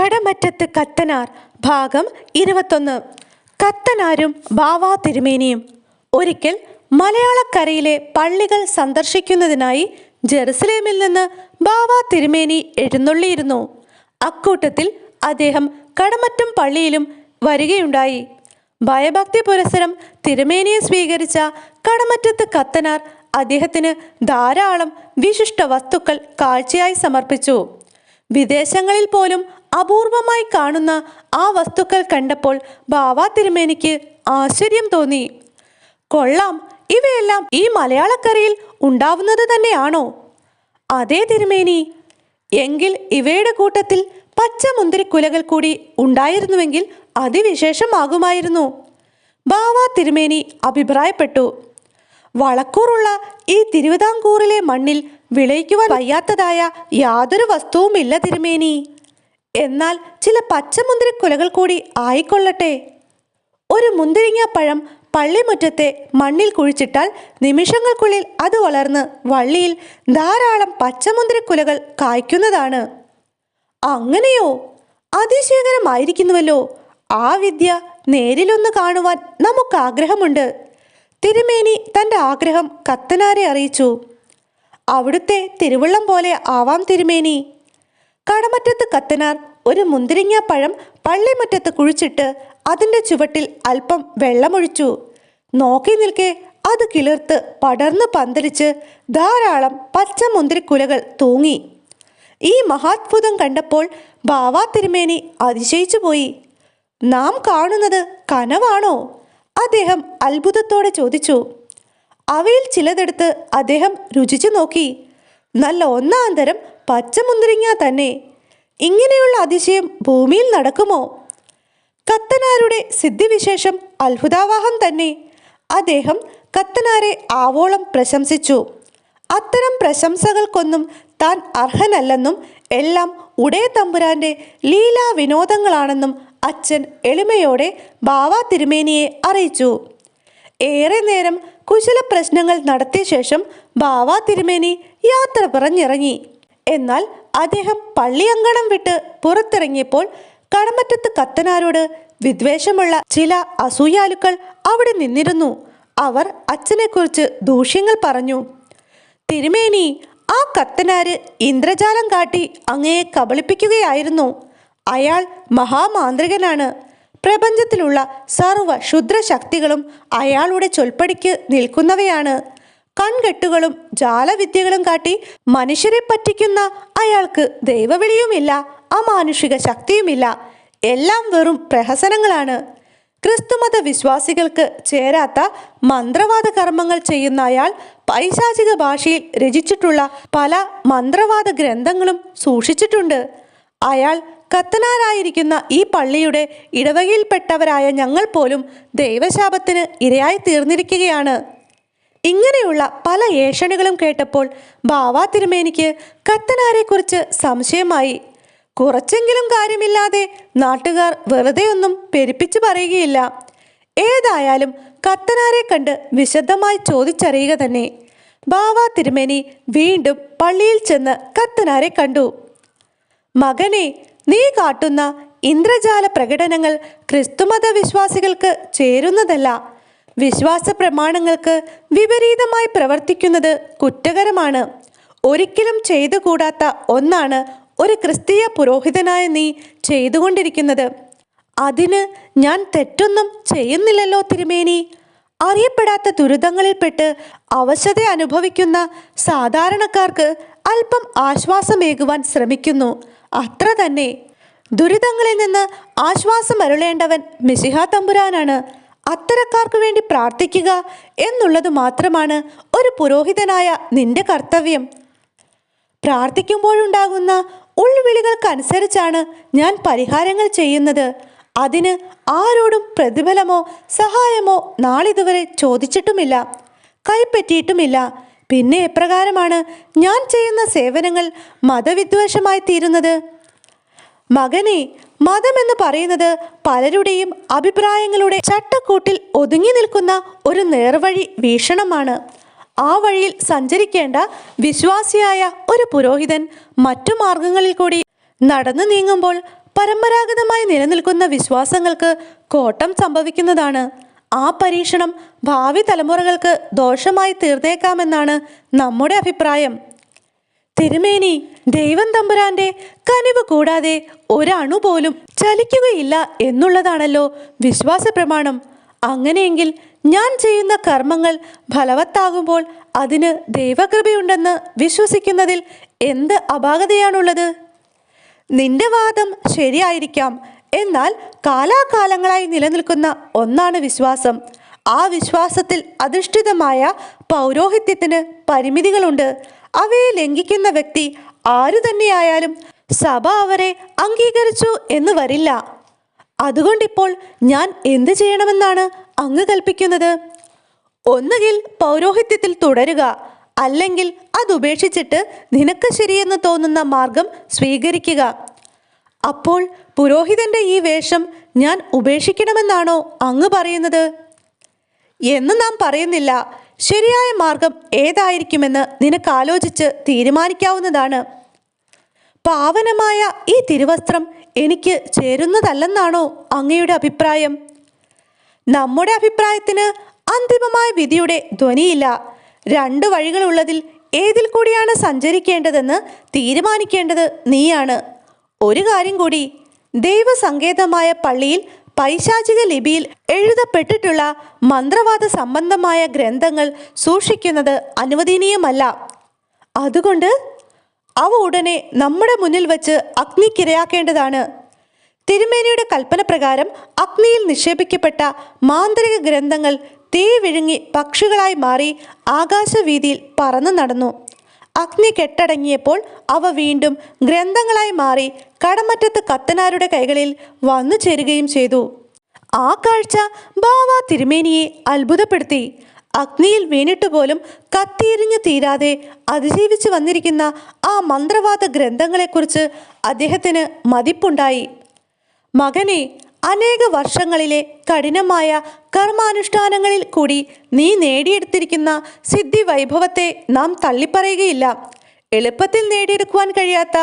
കടമറ്റത്ത് കത്തനാർ ഭാഗം 21. കത്തനാരും ബാവാ തിരുമേനിയും. ഒരിക്കൽ മലയാളക്കരയിലെ പള്ളികൾ സന്ദർശിക്കുന്നതിനായി ജെറുസലേമിൽ നിന്ന് ബാവാ തിരുമേനി എഴുന്നള്ളിയിരുന്നു. അക്കൂട്ടത്തിൽ അദ്ദേഹം കടമറ്റം പള്ളിയിലും വരികയുണ്ടായി. ഭയഭക്തി പുരസരം തിരുമേനിയെ സ്വീകരിച്ച കടമറ്റത്ത് കത്തനാർ അദ്ദേഹത്തിന് ധാരാളം വിശിഷ്ട വസ്തുക്കൾ കാഴ്ചയായി സമർപ്പിച്ചു. വിദേശങ്ങളിൽ പോലും അപൂർവമായി കാണുന്ന ആ വസ്തുക്കൾ കണ്ടപ്പോൾ ബാവാ തിരുമേനിക്ക് ആശ്ചര്യം തോന്നി. കൊള്ളാം, ഇവയെല്ലാം ഈ മലയാളക്കരയിൽ ഉണ്ടാവുന്നത് തന്നെയാണോ? അതേ തിരുമേനി. എങ്കിൽ ഇവയുടെ കൂട്ടത്തിൽ പച്ചമുന്തിരിക്കുലകൾ കൂടി ഉണ്ടായിരുന്നുവെങ്കിൽ അതിവിശേഷമാകുമായിരുന്നു. ബാവാ തിരുമേനി അഭിപ്രായപ്പെട്ടു. വളക്കൂറുള്ള ഈ തിരുവിതാംകൂറിലെ മണ്ണിൽ വിളയിക്കുവാൻ വയ്യാത്തതായ യാതൊരു വസ്തുവുമില്ല തിരുമേനി. എന്നാൽ ചില പച്ചമുന്തിരിക്കുലകൾ കൂടി ആയിക്കൊള്ളട്ടെ. ഒരു മുന്തിരിങ്ങാപ്പഴം പള്ളിമുറ്റത്തെ മണ്ണിൽ കുഴിച്ചിട്ടാൽ നിമിഷങ്ങൾക്കുള്ളിൽ അത് വളർന്ന് വള്ളിയിൽ ധാരാളം പച്ചമുന്തിരിക്കുലകൾ കായ്ക്കുന്നതാണ്. അങ്ങനെയോ? അതിശയകരമായിരിക്കുന്നുവല്ലോ. ആ വിദ്യ നേരിലൊന്ന് കാണുവാൻ നമുക്ക് ആഗ്രഹമുണ്ട്. തിരുമേനി തൻ്റെ ആഗ്രഹം കത്തനാരെ അറിയിച്ചു. അവിടുത്തെ തിരുവുള്ളം പോലെ ആവാം തിരുമേനി. കടമറ്റത്ത് കത്തനാർ ഒരു മുന്തിരിങ്ങാപ്പഴം പള്ളിമുറ്റത്ത് കുഴിച്ചിട്ട് അതിൻ്റെ ചുവട്ടിൽ അല്പം വെള്ളമൊഴിച്ചു. നോക്കി നിൽക്കെ അത് കിളിർത്ത് പടർന്ന് പന്തലിച്ച് ധാരാളം പച്ചമുന്തിരിക്കുലകൾ തൂങ്ങി. ഈ മഹാത്ഭുതം കണ്ടപ്പോൾ ബാവാ തിരുമേനി അതിശയിച്ചു പോയി. നാം കാണുന്നത് കനവാണോ? അദ്ദേഹം അത്ഭുതത്തോടെ ചോദിച്ചു. അവയിൽ ചിലതെടുത്ത് അദ്ദേഹം രുചിച്ചു നോക്കി. നല്ല ഒന്നാന്തരം പച്ചമുന്തിരിങ്ങ തന്നെ. ഇങ്ങനെയുള്ള അതിശയം ഭൂമിയിൽ നടക്കുമോ? കത്തനാരുടെ സിദ്ധിവിശേഷം അത്ഭുതാവാഹം തന്നെ. അദ്ദേഹം കത്തനാരെ ആവോളം പ്രശംസിച്ചു. അത്തരം പ്രശംസകൾക്കൊന്നും താൻ അർഹനല്ലെന്നും എല്ലാം ഉടയ തമ്പുരാന്റെ ലീലാ വിനോദങ്ങളാണെന്നും അച്ഛൻ എളിമയോടെ ബാവാ തിരുമേനിയെ അറിയിച്ചു. ഏറെ നേരം കുശല പ്രശ്നങ്ങൾ നടത്തിയ ശേഷം ബാവാ തിരുമേനി യാത്ര പറഞ്ഞിറങ്ങി. എന്നാൽ അദ്ദേഹം പള്ളിയങ്കണം വിട്ട് പുറത്തിറങ്ങിയപ്പോൾ കടമറ്റത്ത് കത്തനാരോട് വിദ്വേഷമുള്ള ചില അസൂയാലുക്കൾ അവിടെ നിന്നിരുന്നു. അവർ അച്ഛനെക്കുറിച്ച് ദൂഷ്യങ്ങൾ പറഞ്ഞു. തിരുമേനി, ആ കത്തനാര് ഇന്ദ്രജാലം കാട്ടി അങ്ങയെ കബളിപ്പിക്കുകയായിരുന്നു. അയാൾ മഹാമാന്ത്രികനാണ്. പ്രപഞ്ചത്തിലുള്ള സർവ ക്ഷുദ്രശക്തികളും അയാളുടെ ചൊൽപ്പടിക്ക് നിൽക്കുന്നവയാണ്. കൺകെട്ടുകളും ജാലവിദ്യകളും കാട്ടി മനുഷ്യരെ പറ്റിക്കുന്ന അയാൾക്ക് ദൈവവിളിയുമില്ല, അമാനുഷിക ശക്തിയുമില്ല. എല്ലാം വെറും പ്രഹസനങ്ങളാണ്. ക്രിസ്തുമത വിശ്വാസികൾക്ക് ചേരാത്ത മന്ത്രവാദ കർമ്മങ്ങൾ ചെയ്യുന്ന അയാൾ പൈശാചിക ഭാഷയിൽ രചിച്ചിട്ടുള്ള പല മന്ത്രവാദ ഗ്രന്ഥങ്ങളും സൂക്ഷിച്ചിട്ടുണ്ട്. അയാൾ കത്തനാരായിരിക്കുന്ന ഈ പള്ളിയുടെ ഇടവകയിൽപ്പെട്ടവരായ ഞങ്ങൾ പോലും ദൈവശാപത്തിന് ഇരയായി തീർന്നിരിക്കുകയാണ്. ഇങ്ങനെയുള്ള പല ഏഷണികളും കേട്ടപ്പോൾ ബാവാ തിരുമേനിക്ക് കത്തനാരെക്കുറിച്ച് സംശയമായി. കുറച്ചെങ്കിലും കാര്യമില്ലാതെ നാട്ടുകാർ വെറുതെ ഒന്നും പെരുപ്പിച്ചു പറയുകയില്ല. ഏതായാലും കത്തനാരെ കണ്ട് വിശദമായി ചോദിച്ചറിയുക തന്നെ. ബാവാ തിരുമേനി വീണ്ടും പള്ളിയിൽ ചെന്ന് കത്തനാരെ കണ്ടു. മകനെ, നീ കാട്ടുന്ന ഇന്ദ്രജാല പ്രകടനങ്ങൾ ക്രിസ്തുമത വിശ്വാസികൾക്ക് ചേരുന്നതല്ല. വിശ്വാസ പ്രമാണങ്ങൾക്ക് വിപരീതമായി പ്രവർത്തിക്കുന്നത് കുറ്റകരമാണ്. ഒരിക്കലും ചെയ്തുകൂടാത്ത ഒന്നാണ് ഒരു ക്രിസ്തീയ പുരോഹിതനായ നീ ചെയ്തുകൊണ്ടിരിക്കുന്നത്. അതിന് ഞാൻ തെറ്റൊന്നും ചെയ്യുന്നില്ലല്ലോ തിരുമേനി. അറിയപ്പെടാത്ത ദുരിതങ്ങളിൽപ്പെട്ട് അവശത അനുഭവിക്കുന്ന സാധാരണക്കാർക്ക് അല്പം ആശ്വാസമേകുവാൻ ശ്രമിക്കുന്നു, അത്ര തന്നെ. ദുരിതങ്ങളിൽ നിന്ന് ആശ്വാസം അരുളേണ്ടവൻ മിശിഹാ തമ്പുരാനാണ്. അത്തരക്കാർക്ക് വേണ്ടി പ്രാർത്ഥിക്കുക എന്നുള്ളത് മാത്രമാണ് ഒരു പുരോഹിതനായ നിന്റെ കർത്തവ്യം. പ്രാർത്ഥിക്കുമ്പോഴുണ്ടാകുന്ന ഉൾവിളികൾക്കനുസരിച്ചാണ് ഞാൻ പരിഹാരങ്ങൾ ചെയ്യുന്നത്. അതിന് ആരോടും പ്രതിഫലമോ സഹായമോ നാളിതുവരെ ചോദിച്ചിട്ടുമില്ല, കൈപ്പറ്റിയിട്ടുമില്ല. പിന്നെ എപ്രകാരമാണ് ഞാൻ ചെയ്യുന്ന സേവനങ്ങൾ മതവിദ്വേഷമായി തീരുന്നത്? മകനെ, മതമെന്ന് പറയുന്നത് പലരുടെയും അഭിപ്രായങ്ങളുടെ ചട്ടക്കൂട്ടിൽ ഒതുങ്ങി നിൽക്കുന്ന ഒരു നേർവഴി വീക്ഷണമാണ്. ആ വഴിയിൽ സഞ്ചരിക്കേണ്ട വിശ്വാസിയായ ഒരു പുരോഹിതൻ മറ്റു മാർഗങ്ങളിൽ കൂടി നടന്നു നീങ്ങുമ്പോൾ പരമ്പരാഗതമായി നിലനിൽക്കുന്ന വിശ്വാസങ്ങൾക്ക് കോട്ടം സംഭവിക്കുന്നതാണ്. ആ പരീക്ഷണം ഭാവി തലമുറകൾക്ക് ദോഷമായി തീർന്നേക്കാമെന്നാണ് നമ്മുടെ അഭിപ്രായം. തിരുമേനി, ദൈവം തമ്പുരാന്റെ കനിവ് കൂടാതെ ഒരണു പോലും ചലിക്കുകയില്ല എന്നുള്ളതാണല്ലോ വിശ്വാസ പ്രമാണം. അങ്ങനെയെങ്കിൽ ഞാൻ ചെയ്യുന്ന കർമ്മങ്ങൾ ഫലവത്താകുമ്പോൾ അതിന് ദൈവകൃപയുണ്ടെന്ന് വിശ്വസിക്കുന്നതിൽ എന്ത് അപാകതയാണുള്ളത്? നിന്റെ വാദം ശരിയായിരിക്കാം. എന്നാൽ കാലാകാലങ്ങളായി നിലനിൽക്കുന്ന ഒന്നാണ് വിശ്വാസം. ആ വിശ്വാസത്തിൽ അധിഷ്ഠിതമായ പൗരോഹിത്യത്തിന് പരിമിതികളുണ്ട്. അവയെ ലംഘിക്കുന്ന വ്യക്തി ആരു തന്നെയായാലും സഭ അവരെ അംഗീകരിച്ചു എന്ന് വരില്ല. അതുകൊണ്ടിപ്പോൾ ഞാൻ എന്ത് ചെയ്യണമെന്നാണ് അങ്ങ് കൽപ്പിക്കുന്നത്? ഒന്നുകിൽ പൗരോഹിത്യത്തിൽ തുടരുക, അല്ലെങ്കിൽ അതുപേക്ഷിച്ചിട്ട് നിനക്ക് ശരിയെന്ന് തോന്നുന്ന മാർഗം സ്വീകരിക്കുക. അപ്പോൾ പുരോഹിതന്റെ ഈ വേഷം ഞാൻ ഉപേക്ഷിക്കണമെന്നാണോ അങ്ങ് പറയുന്നത്? എന്ന് നാം പറയുന്നില്ല. ശരിയായ മാർഗം ഏതായിരിക്കുമെന്ന് നിനക്ക് ആലോചിച്ച് തീരുമാനിക്കാവുന്നതാണ്. പാവനമായ ഈ തിരുവസ്ത്രം എനിക്ക് ചേരുന്നതല്ലെന്നാണോ അങ്ങയുടെ അഭിപ്രായം? നമ്മുടെ അഭിപ്രായത്തിന് അന്തിമമായ വിധിയുടെ ധ്വനിയില്ല. 2 വഴികളുള്ളതിൽ ഏതിൽ കൂടിയാണ് സഞ്ചരിക്കേണ്ടതെന്ന് തീരുമാനിക്കേണ്ടത് നീയാണ്. ഒരു കാര്യം കൂടി, ദൈവസങ്കേതമായ പള്ളിയിൽ പൈശാചിക ലിപിയിൽ എഴുതപ്പെട്ടിട്ടുള്ള മന്ത്രവാദ സംബന്ധമായ ഗ്രന്ഥങ്ങൾ സൂക്ഷിക്കുന്നത് അനുവദനീയമല്ല. അതുകൊണ്ട് അവ ഉടനെ നമ്മുടെ മുന്നിൽ വച്ച് അഗ്നിക്കിരയാക്കേണ്ടതാണ്. തിരുമേനിയുടെ കൽപ്പന പ്രകാരം അഗ്നിയിൽ നിക്ഷേപിക്കപ്പെട്ട മാന്ത്രിക ഗ്രന്ഥങ്ങൾ തീ വിഴുങ്ങി പക്ഷികളായി മാറി ആകാശവീതിയിൽ പറന്നു നടന്നു. അഗ്നി കെട്ടടങ്ങിയപ്പോൾ അവ വീണ്ടും ഗ്രന്ഥങ്ങളായി മാറി കടമറ്റത്ത് കത്തനാരുടെ കൈകളിൽ വന്നു ചേരുകയും ചെയ്തു. ആ കാഴ്ച ബാവ തിരുമേനിയെ അത്ഭുതപ്പെടുത്തി. അഗ്നിയിൽ വീണിട്ട് പോലും കത്തിയെരിഞ്ഞു തീരാതെ അതിജീവിച്ചു വന്നിരിക്കുന്ന ആ മന്ത്രവാദ ഗ്രന്ഥങ്ങളെക്കുറിച്ച് അദ്ദേഹത്തിന് മതിപ്പുണ്ടായി. മകനെ, അനേക വർഷങ്ങളിലെ കഠിനമായ കർമാനുഷ്ഠാനങ്ങളിൽ കൂടി നീ നേടിയെടുത്തിരിക്കുന്ന സിദ്ധി വൈഭവത്തെ നാം തള്ളിപ്പറയുകയില്ല. എളുപ്പത്തിൽ നേടിയെടുക്കുവാൻ കഴിയാത്ത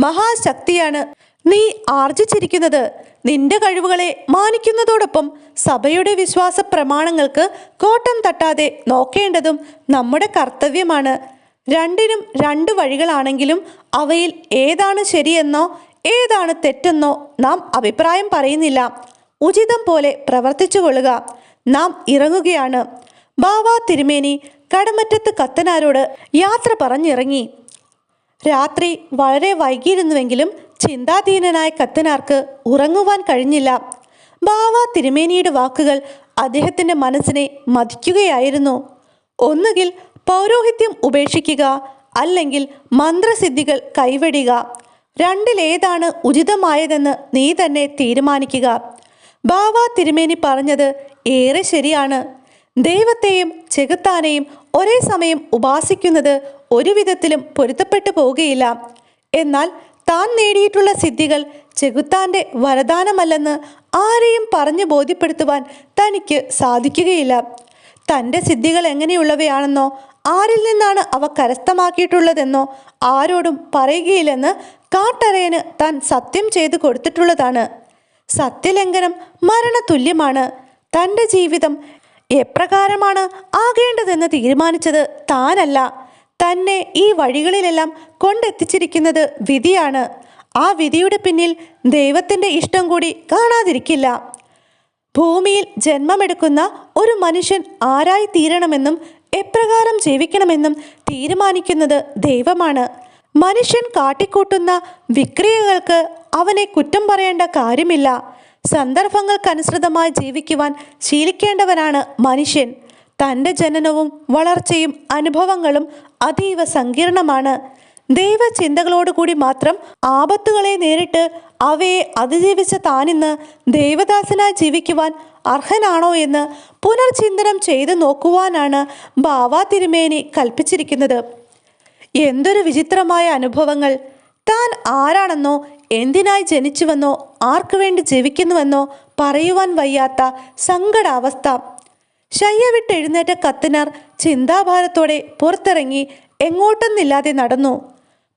മഹാശക്തിയാണ് നീ ആർജിച്ചിരിക്കുന്നത്. നിന്റെ കഴിവുകളെ മാനിക്കുന്നതോടൊപ്പം സഭയുടെ വിശ്വാസ പ്രമാണങ്ങൾക്ക് കോട്ടം തട്ടാതെ നോക്കേണ്ടതും നമ്മുടെ കർത്തവ്യമാണ്. രണ്ടിനും 2 വഴികളാണെങ്കിലും അവയിൽ ഏതാണ് ശരിയെന്നോ ഏതാണ് തെറ്റെന്നോ നാം അഭിപ്രായം പറയുന്നില്ല. ഉചിതം പോലെ പ്രവർത്തിച്ചു കൊള്ളുക. നാം ഇറങ്ങുകയാണ്. ബാവ തിരുമേനി കടമറ്റത്ത് കത്തനാരോട് യാത്ര പറഞ്ഞിറങ്ങി. രാത്രി വളരെ വൈകിയിരുന്നുവെങ്കിലും ചിന്താധീനനായ കത്തനാർക്ക് ഉറങ്ങുവാൻ കഴിഞ്ഞില്ല. ബാവ തിരുമേനിയുടെ വാക്കുകൾ അദ്ദേഹത്തിൻ്റെ മനസ്സിനെ മതിക്കുകയായിരുന്നു. ഒന്നുകിൽ പൗരോഹിത്യം ഉപേക്ഷിക്കുക, അല്ലെങ്കിൽ മന്ത്രസിദ്ധികൾ കൈവെടിക. രണ്ടിലേതാണ് ഉചിതമായതെന്ന് നീ തന്നെ തീരുമാനിക്കുക. ബാവ തിരുമേനി പറഞ്ഞത് ഏറെ ശരിയാണ്. ദൈവത്തെയും ചെകുത്താനെയും ഒരേ സമയം ഉപാസിക്കുന്നത് ഒരു വിധത്തിലും പൊരുത്തപ്പെട്ടു പോവുകയില്ല. എന്നാൽ താൻ നേടിയിട്ടുള്ള സിദ്ധികൾ ചെകുത്താന്റെ വരദാനമല്ലെന്ന് ആരെയും പറഞ്ഞു ബോധ്യപ്പെടുത്തുവാൻ തനിക്ക് സാധിക്കുകയില്ല. തൻ്റെ സിദ്ധികൾ എങ്ങനെയുള്ളവയാണെന്നോ ആരിൽ നിന്നാണ് അവ കരസ്ഥമാക്കിയിട്ടുള്ളതെന്നോ ആരോടും പറയുകയില്ലെന്ന് കാട്ടറയന് താൻ സത്യം ചെയ്തു കൊടുത്തിട്ടുള്ളതാണ്. സത്യലംഘനം മരണതുല്യമാണ്. തൻ്റെ ജീവിതം എപ്രകാരമാണ് ആകേണ്ടതെന്ന് തീരുമാനിച്ചത് താനല്ല. തന്നെ ഈ വഴികളിലെല്ലാം കൊണ്ടെത്തിച്ചിരിക്കുന്നത് വിധിയാണ്. ആ വിധിയുടെ പിന്നിൽ ദൈവത്തിൻ്റെ ഇഷ്ടം കൂടി കാണാതിരിക്കില്ല. ഭൂമിയിൽ ജന്മമെടുക്കുന്ന ഒരു മനുഷ്യൻ ആരായി തീരണമെന്നും എപ്രകാരം ജീവിക്കണമെന്നും തീരുമാനിക്കുന്നത് ദൈവമാണ്. മനുഷ്യൻ കാട്ടിക്കൂട്ടുന്ന വിക്രിയകൾക്ക് അവനെ കുറ്റം പറയേണ്ട കാര്യമില്ല. സന്ദർഭങ്ങൾക്കനുസൃതമായി ജീവിക്കുവാൻ ശീലിക്കേണ്ടവനാണ് മനുഷ്യൻ. തൻ്റെ ജനനവും വളർച്ചയും അനുഭവങ്ങളും അതീവ സങ്കീർണമാണ്. ദൈവചിന്തകളോടുകൂടി മാത്രം ആപത്തുകളെ നേരിട്ട് അവയെ അതിജീവിച്ച താനിന്ന് ദൈവദാസനായി ജീവിക്കുവാൻ അർഹനാണോ എന്ന് പുനർചിന്തനം ചെയ്തു നോക്കുവാനാണ് ബാവ തിരുമേനി കൽപ്പിച്ചിരിക്കുന്നത്. എന്തൊരു വിചിത്രമായ അനുഭവങ്ങൾ! താൻ ആരാണെന്നോ എന്തിനായി ജനിച്ചുവെന്നോ ആർക്കു വേണ്ടി ജീവിക്കുന്നുവെന്നോ പറയുവാൻ വയ്യാത്ത സങ്കടാവസ്ഥ. ശയ്യ വിട്ടെഴുന്നേറ്റ കത്തനാർ ചിന്താഭാരത്തോടെ പുറത്തിറങ്ങി എങ്ങോട്ടെന്നില്ലാതെ നടന്നു.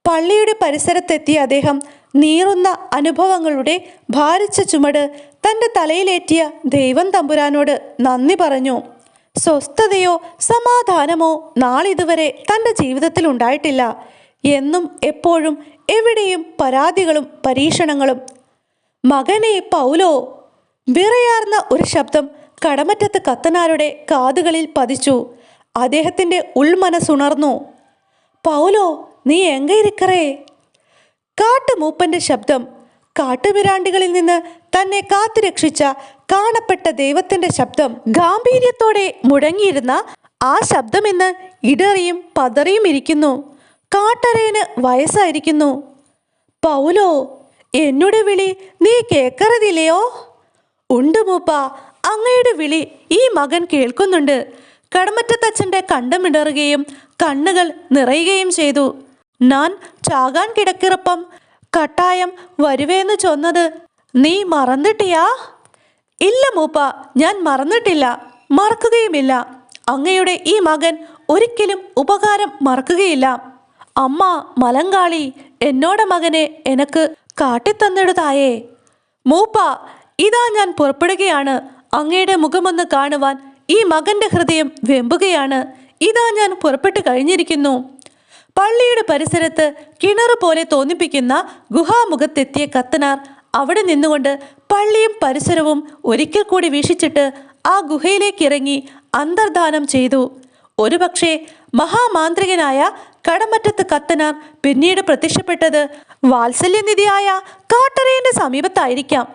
പള്ളിയുടെ പരിസരത്തെത്തിയ അദ്ദേഹം നീറുന്ന അനുഭവങ്ങളുടെ ഭാരിച്ച ചുമട് തൻ്റെ തലയിലേറ്റിയ ദൈവം തമ്പുരാനോട് നന്ദി പറഞ്ഞു. സ്വസ്ഥതയോ സമാധാനമോ നാളിതുവരെ തൻ്റെ ജീവിതത്തിൽ ഉണ്ടായിട്ടില്ല. എന്നും എപ്പോഴും എവിടെയും പരാതികളും പരീക്ഷണങ്ങളും. മകനെ പൗലോ! വിറയാർന്ന ഒരു ശബ്ദം കടമറ്റത്ത് കത്തനാരുടെ കാതുകളിൽ പതിച്ചു. അദ്ദേഹത്തിൻ്റെ ഉൾമനസ്സുണർന്നു. പൗലോ, നീ എങ്ക ഇരിക്കറേ? കാട്ടുമൂപ്പന്റെ ശബ്ദം. കാട്ടുമിരാണ്ടികളിൽ നിന്ന് തന്നെ കാത്തുരക്ഷിച്ച കാണപ്പെട്ട ദൈവത്തിന്റെ ശബ്ദം. ഗാംഭീര്യത്തോടെ മുഴങ്ങിയിരുന്ന ആ ശബ്ദം ഇന്ന് ഇടറിയും പതറിയും ഇരിക്കുന്നു. കാട്ടരയന് വയസ്സായിരിക്കുന്നു. പൗലോ, എന്നുടെ വിളി നീ കേക്കറതില്ലയോ? ഉണ്ട് മൂപ്പ, അങ്ങയുടെ വിളി ഈ മകൻ കേൾക്കുന്നുണ്ട്. കടമറ്റത്തച്ഛൻ്റെ കണ്ടമിടറുകയും കണ്ണുകൾ നിറയുകയും ചെയ്തു. ഞാൻ ചാകാൻ കിടക്കിറപ്പം കട്ടായം വരുവേന്ന് ചൊന്നത് നീ മറന്നിട്ടിയാ? ഇല്ല മൂപ്പ, ഞാൻ മറന്നിട്ടില്ല, മറക്കുകയുമില്ല. അങ്ങയുടെ ഈ മകൻ ഒരിക്കലും ഉപകാരം മറക്കുകയില്ല. അമ്മ മലങ്കാളി എന്നോടെ മകനെ എനക്ക് കാട്ടിത്തന്നിടുതായേ. മൂപ്പ, ഇതാ ഞാൻ പുറപ്പെടുകയാണ്. അങ്ങയുടെ മുഖമൊന്ന് കാണുവാൻ ഈ മകന്റെ ഹൃദയം വെമ്പുകയാണ്. ഇതാ ഞാൻ പുറപ്പെട്ടു കഴിഞ്ഞിരിക്കുന്നു. പള്ളിയുടെ പരിസരത്ത് കിണറ് പോലെ തോന്നിപ്പിക്കുന്ന ഗുഹാമുഖത്തെത്തിയ കത്തനാർ അവിടെ നിന്നുകൊണ്ട് പള്ളിയും പരിസരവും ഒരിക്കൽ കൂടി വീക്ഷിച്ചിട്ട് ആ ഗുഹയിലേക്ക് ഇറങ്ങി അന്തർധാനം ചെയ്തു. ഒരുപക്ഷെ മഹാമാന്ത്രികനായ കടമറ്റത്ത് കത്തനാർ പിന്നീട് പ്രത്യക്ഷപ്പെട്ടത് വാത്സല്യനിധിയായ കാട്ടറയന്റെ സമീപത്തായിരിക്കാം.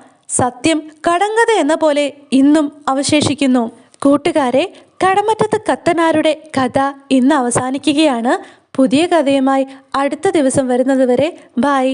സത്യം കടങ്കഥ എന്ന പോലെ ഇന്നും അവശേഷിക്കുന്നു. കൂട്ടുകാരെ, കടമറ്റത്ത് കത്തനാരുടെ കഥ ഇന്ന് അവസാനിക്കുകയാണ്. പുതിയ കഥയുമായി അടുത്ത ദിവസം വരുന്നത് വരെ ബൈ.